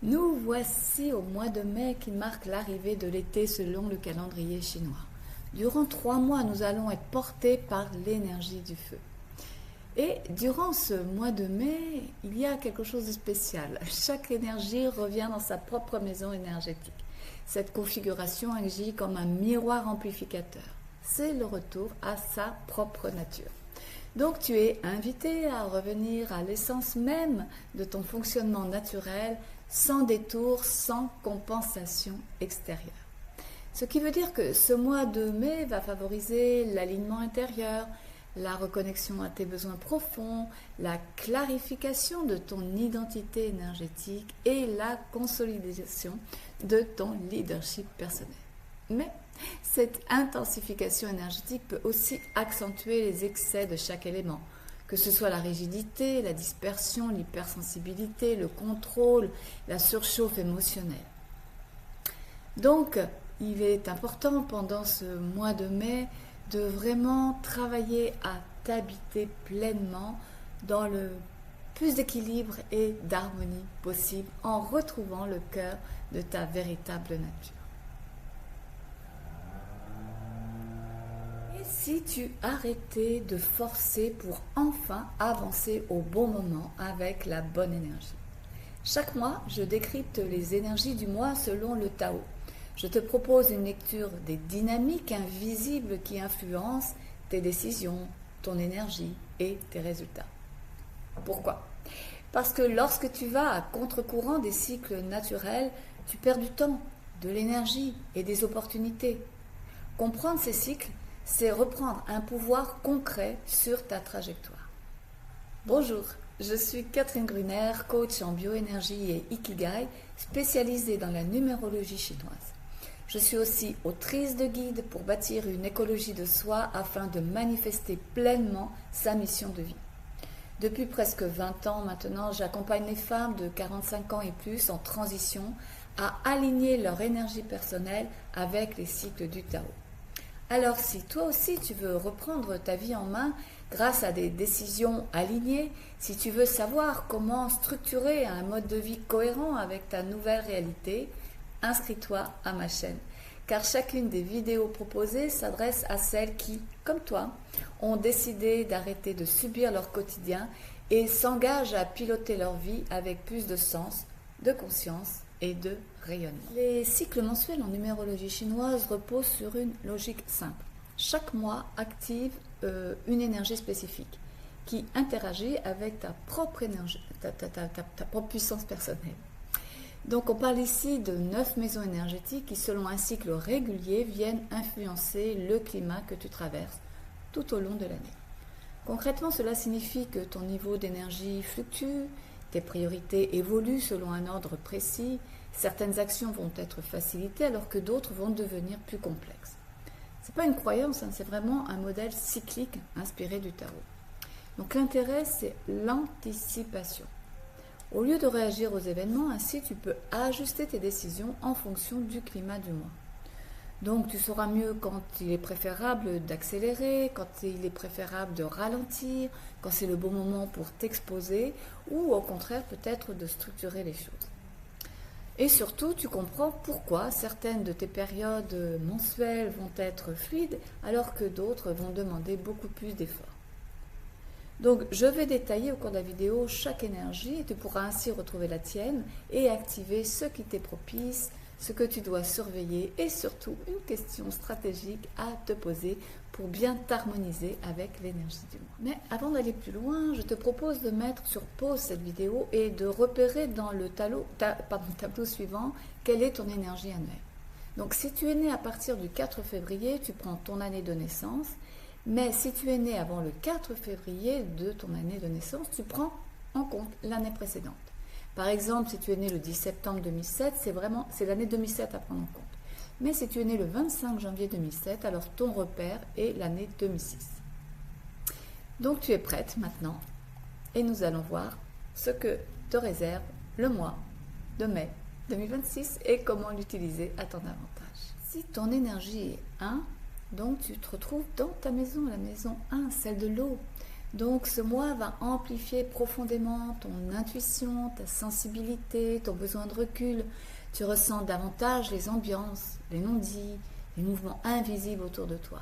Nous voici au mois de mai qui marque l'arrivée de l'été selon le calendrier chinois. Durant 3 mois, nous allons être portés par l'énergie du feu. Et durant ce mois de mai, il y a quelque chose de spécial. Chaque énergie revient dans sa propre maison énergétique. Cette configuration agit comme un miroir amplificateur. C'est le retour à sa propre nature. Donc tu es invité à revenir à l'essence même de ton fonctionnement naturel, sans détour, sans compensation extérieure. Ce qui veut dire que ce mois de mai va favoriser l'alignement intérieur, la reconnexion à tes besoins profonds, la clarification de ton identité énergétique et la consolidation de ton leadership personnel. Mais cette intensification énergétique peut aussi accentuer les excès de chaque élément, que ce soit la rigidité, la dispersion, l'hypersensibilité, le contrôle, la surchauffe émotionnelle. Donc, il est important pendant ce mois de mai de vraiment travailler à t'habiter pleinement dans le plus d'équilibre et d'harmonie possible en retrouvant le cœur de ta véritable nature. Et si tu arrêtais de forcer pour enfin avancer au bon moment avec la bonne énergie? Chaque mois, je décrypte les énergies du mois selon le Tao. Je te propose une lecture des dynamiques invisibles qui influencent tes décisions, ton énergie et tes résultats. Pourquoi? Parce que lorsque tu vas à contre-courant des cycles naturels, tu perds du temps, de l'énergie et des opportunités. Comprendre ces cycles, c'est reprendre un pouvoir concret sur ta trajectoire. Bonjour, je suis Catherine Gruner, coach en bioénergie et Ikigai, spécialisée dans la numérologie chinoise. Je suis aussi autrice de guides pour bâtir une écologie de soi afin de manifester pleinement sa mission de vie. Depuis presque 20 ans maintenant, j'accompagne les femmes de 45 ans et plus en transition à aligner leur énergie personnelle avec les cycles du Tao. Alors si toi aussi tu veux reprendre ta vie en main grâce à des décisions alignées, si tu veux savoir comment structurer un mode de vie cohérent avec ta nouvelle réalité, inscris-toi à ma chaîne, car chacune des vidéos proposées s'adresse à celles qui, comme toi, ont décidé d'arrêter de subir leur quotidien et s'engagent à piloter leur vie avec plus de sens, de conscience et de rayonnement. Les cycles mensuels en numérologie chinoise reposent sur une logique simple. Chaque mois active une énergie spécifique qui interagit avec ta propre énergie, ta propre puissance personnelle. Donc on parle ici de 9 maisons énergétiques qui, selon un cycle régulier, viennent influencer le climat que tu traverses tout au long de l'année. Concrètement, cela signifie que ton niveau d'énergie fluctue, tes priorités évoluent selon un ordre précis, certaines actions vont être facilitées alors que d'autres vont devenir plus complexes. Ce n'est pas une croyance, c'est vraiment un modèle cyclique inspiré du Tao. Donc l'intérêt, c'est l'anticipation. Au lieu de réagir aux événements, ainsi tu peux ajuster tes décisions en fonction du climat du mois. Donc tu sauras mieux quand il est préférable d'accélérer, quand il est préférable de ralentir, quand c'est le bon moment pour t'exposer ou au contraire peut-être de structurer les choses. Et surtout, tu comprends pourquoi certaines de tes périodes mensuelles vont être fluides alors que d'autres vont demander beaucoup plus d'efforts. Donc, je vais détailler au cours de la vidéo chaque énergie et tu pourras ainsi retrouver la tienne et activer ce qui t'est propice, ce que tu dois surveiller et surtout une question stratégique à te poser pour bien t'harmoniser avec l'énergie du mois. Mais avant d'aller plus loin, je te propose de mettre sur pause cette vidéo et de repérer dans le tableau suivant quelle est ton énergie annuelle. Donc, si tu es né à partir du 4 février, tu prends ton année de naissance. Mais si tu es né avant le 4 février de ton année de naissance, tu prends en compte l'année précédente. Par exemple, si tu es né le 10 septembre 2007, c'est l'année 2007 à prendre en compte. Mais si tu es né le 25 janvier 2007, alors ton repère est l'année 2006. Donc tu es prête maintenant et nous allons voir ce que te réserve le mois de mai 2026 et comment l'utiliser à ton avantage. Si ton énergie est 1, donc tu te retrouves dans ta maison, la maison 1, celle de l'eau. Donc ce mois va amplifier profondément ton intuition, ta sensibilité, ton besoin de recul. Tu ressens davantage les ambiances, les non-dits, les mouvements invisibles autour de toi.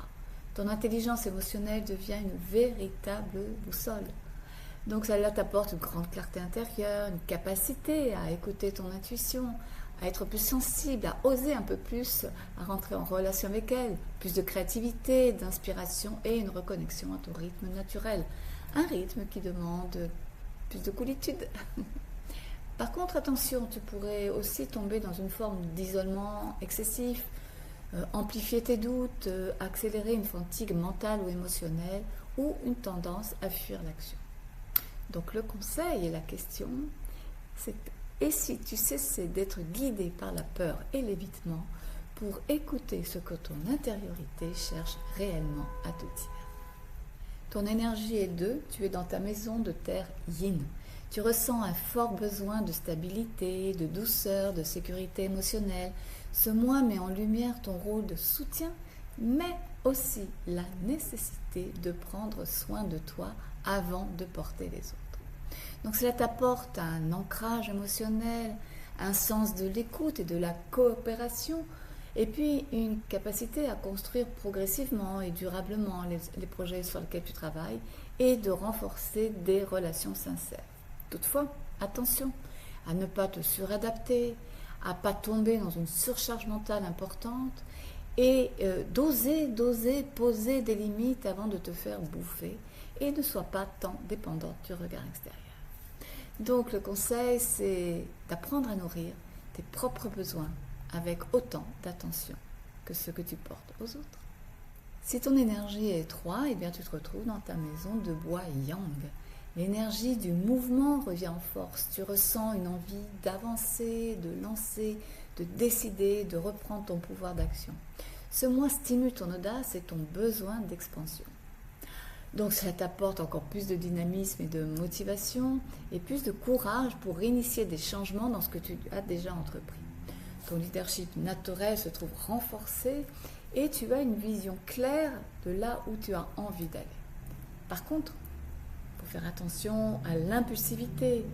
Ton intelligence émotionnelle devient une véritable boussole. Donc celle-là t'apporte une grande clarté intérieure, une capacité à écouter ton intuition, à être plus sensible, à oser un peu plus, à rentrer en relation avec elle, plus de créativité, d'inspiration et une reconnexion à ton rythme naturel. Un rythme qui demande plus de coolitude. Par contre, attention, tu pourrais aussi tomber dans une forme d'isolement excessif, amplifier tes doutes, accélérer une fatigue mentale ou émotionnelle ou une tendance à fuir l'action. Donc le conseil et la question, c'est et si tu cessais d'être guidé par la peur et l'évitement pour écouter ce que ton intériorité cherche réellement à te dire. Ton énergie est 2, tu es dans ta maison de terre yin. Tu ressens un fort besoin de stabilité, de douceur, de sécurité émotionnelle. Ce mois met en lumière ton rôle de soutien, mais aussi la nécessité de prendre soin de toi avant de porter les autres. Donc cela t'apporte un ancrage émotionnel, un sens de l'écoute et de la coopération, et puis une capacité à construire progressivement et durablement les projets sur lesquels tu travailles et de renforcer des relations sincères. Toutefois, attention à ne pas te suradapter, à ne pas tomber dans une surcharge mentale importante et d'oser poser des limites avant de te faire bouffer et ne sois pas tant dépendante du regard extérieur. Donc le conseil, c'est d'apprendre à nourrir tes propres besoins avec autant d'attention que ce que tu portes aux autres. Si ton énergie est 3, eh bien tu te retrouves dans ta maison de bois yang. L'énergie du mouvement revient en force. Tu ressens une envie d'avancer, de lancer, de décider, de reprendre ton pouvoir d'action. Ce mois stimule ton audace et ton besoin d'expansion. Donc cela t'apporte encore plus de dynamisme et de motivation et plus de courage pour initier des changements dans ce que tu as déjà entrepris. Ton leadership naturel se trouve renforcé et tu as une vision claire de là où tu as envie d'aller. Par contre, il faut faire attention à l'impulsivité,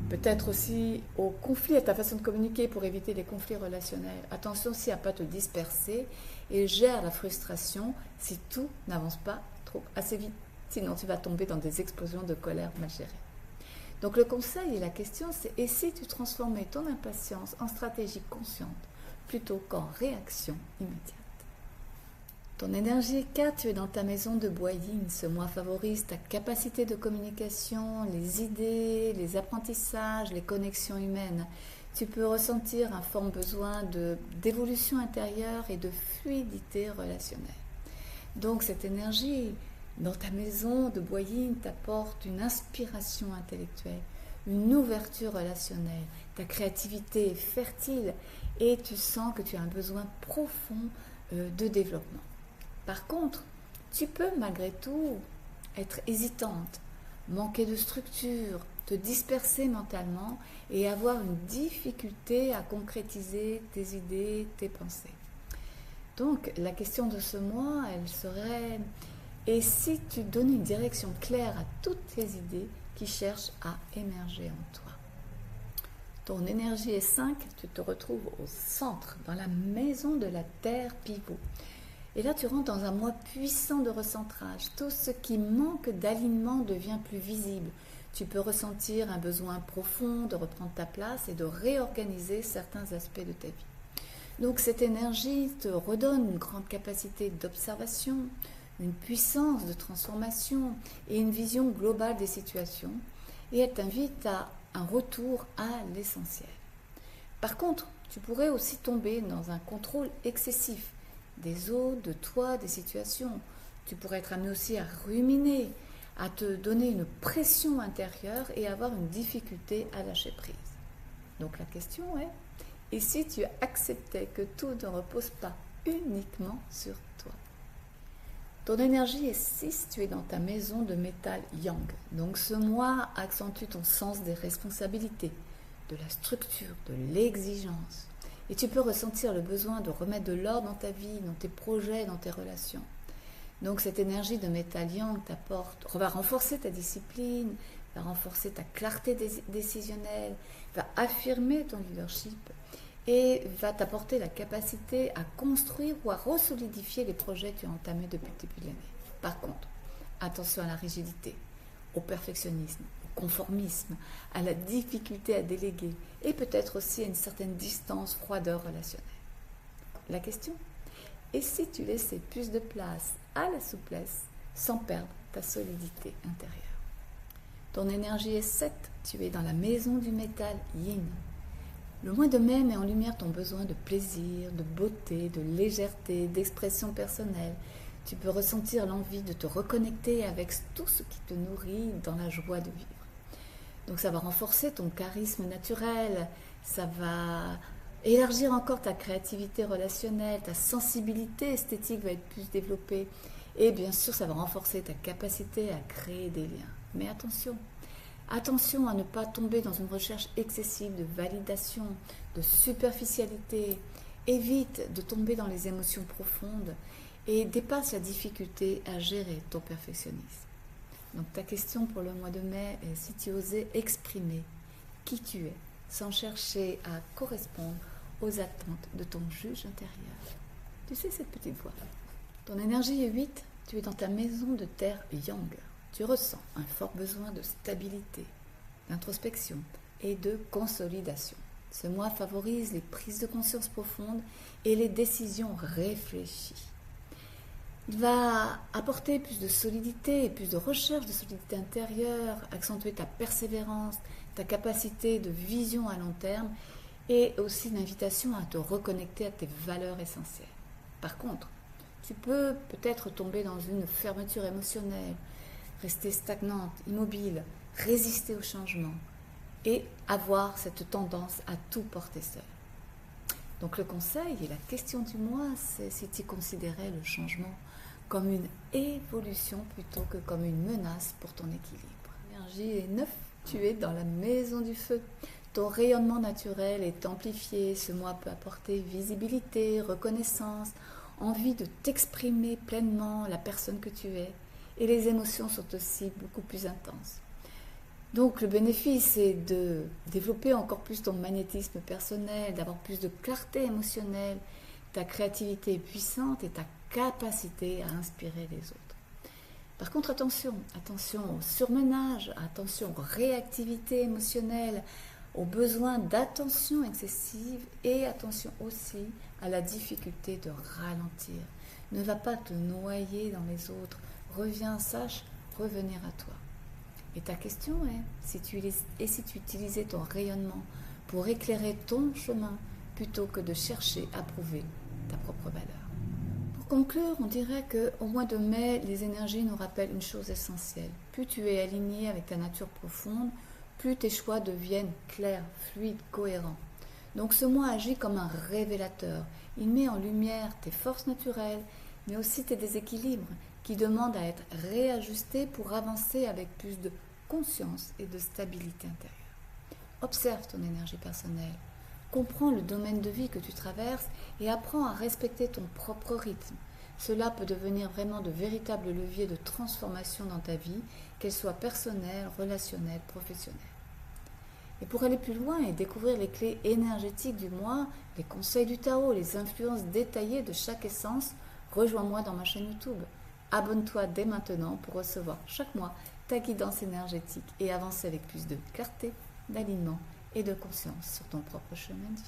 peut-être aussi au conflit, à ta façon de communiquer pour éviter les conflits relationnels. Attention aussi à ne pas te disperser et gère la frustration si tout n'avance pas trop assez vite. Sinon, tu vas tomber dans des explosions de colère mal gérées. Donc, le conseil et la question, c'est et si tu transformais ton impatience en stratégie consciente plutôt qu'en réaction immédiate. Ton énergie est 4, tu es dans ta maison de bois yin. Ce mois favorise ta capacité de communication, les idées, les apprentissages, les connexions humaines. Tu peux ressentir un fort besoin d'évolution intérieure et de fluidité relationnelle. Donc, cette énergie dans ta maison de bois yin t'apporte une inspiration intellectuelle, une ouverture relationnelle. Ta créativité est fertile et tu sens que tu as un besoin profond de développement. Par contre, tu peux malgré tout être hésitante, manquer de structure, te disperser mentalement et avoir une difficulté à concrétiser tes idées, tes pensées. Donc la question de ce mois, elle serait: et si tu donnais une direction claire à toutes tes idées qui cherchent à émerger en toi? Ton énergie est 5, tu te retrouves au centre, dans la maison de la terre pivot. Et là, tu rentres dans un mois puissant de recentrage. Tout ce qui manque d'alignement devient plus visible. Tu peux ressentir un besoin profond de reprendre ta place et de réorganiser certains aspects de ta vie. Donc cette énergie te redonne une grande capacité d'observation, une puissance de transformation et une vision globale des situations, et elle t'invite à un retour à l'essentiel. Par contre, tu pourrais aussi tomber dans un contrôle excessif des autres, de toi, des situations. Tu pourrais être amené aussi à ruminer, à te donner une pression intérieure et avoir une difficulté à lâcher prise. Donc la question est: et si tu acceptais que tout ne repose pas uniquement sur toi? Ton énergie est 6, tu es dans ta maison de métal yang. Donc ce mois accentue ton sens des responsabilités, de la structure, de l'exigence. Et tu peux ressentir le besoin de remettre de l'ordre dans ta vie, dans tes projets, dans tes relations. Donc cette énergie de métal yang va renforcer ta discipline, va renforcer ta clarté décisionnelle, va affirmer ton leadership et va t'apporter la capacité à construire ou à resolidifier les projets que tu as entamés depuis le début de l'année. Par contre, attention à la rigidité, au perfectionnisme, au conformisme, à la difficulté à déléguer et peut-être aussi à une certaine distance, froideur relationnelle. La question ? Et si tu laissais plus de place à la souplesse sans perdre ta solidité intérieure? Ton énergie est 7, tu es dans la maison du métal yin. Le mois de mai met en lumière ton besoin de plaisir, de beauté, de légèreté, d'expression personnelle. Tu peux ressentir l'envie de te reconnecter avec tout ce qui te nourrit dans la joie de vivre. Donc ça va renforcer ton charisme naturel, ça va élargir encore ta créativité relationnelle, ta sensibilité esthétique va être plus développée et bien sûr ça va renforcer ta capacité à créer des liens. Mais attention à ne pas tomber dans une recherche excessive de validation, de superficialité. Évite de tomber dans les émotions profondes et dépasse la difficulté à gérer ton perfectionnisme. Donc ta question pour le mois de mai est si tu osais exprimer qui tu es sans chercher à correspondre aux attentes de ton juge intérieur. Tu sais cette petite voix. Ton énergie est 8, tu es dans ta maison de terre yang. Tu ressens un fort besoin de stabilité, d'introspection et de consolidation. Ce mois favorise les prises de conscience profondes et les décisions réfléchies. Il va apporter plus de solidité, plus de recherche de solidité intérieure, accentuer ta persévérance, ta capacité de vision à long terme et aussi l'invitation à te reconnecter à tes valeurs essentielles. Par contre, tu peux peut-être tomber dans une fermeture émotionnelle, rester stagnante, immobile, résister au changement et avoir cette tendance à tout porter seul. Donc le conseil et la question du mois, c'est si tu considérais le changement comme une évolution plutôt que comme une menace pour ton équilibre. L'énergie est 9, tu es dans la maison du feu. Ton rayonnement naturel est amplifié. Ce mois peut apporter visibilité, reconnaissance, envie de t'exprimer pleinement la personne que tu es. Et les émotions sont aussi beaucoup plus intenses. Donc le bénéfice est de développer encore plus ton magnétisme personnel, d'avoir plus de clarté émotionnelle, ta créativité est puissante et ta capacité à inspirer les autres. Par contre, attention au surmenage, attention aux réactivités émotionnelles, aux besoins d'attention excessive et attention aussi à la difficulté de ralentir. Ne va pas te noyer dans les autres. Reviens, sache revenir à toi. Et ta question est, si tu utilisais ton rayonnement pour éclairer ton chemin plutôt que de chercher à prouver ta propre valeur. Pour conclure, on dirait qu'au mois de mai, les énergies nous rappellent une chose essentielle. Plus tu es aligné avec ta nature profonde, plus tes choix deviennent clairs, fluides, cohérents. Donc ce mois agit comme un révélateur. Il met en lumière tes forces naturelles, mais aussi tes déséquilibres qui demandent à être réajustés pour avancer avec plus de conscience et de stabilité intérieure. Observe ton énergie personnelle, comprends le domaine de vie que tu traverses et apprends à respecter ton propre rythme. Cela peut devenir vraiment de véritables leviers de transformation dans ta vie, qu'elle soit personnelle, relationnelle, professionnelle. Et pour aller plus loin et découvrir les clés énergétiques du mois, les conseils du Tao, les influences détaillées de chaque essence, rejoins-moi dans ma chaîne YouTube. Abonne-toi dès maintenant pour recevoir chaque mois ta guidance énergétique et avancer avec plus de clarté, d'alignement et de conscience sur ton propre chemin de vie.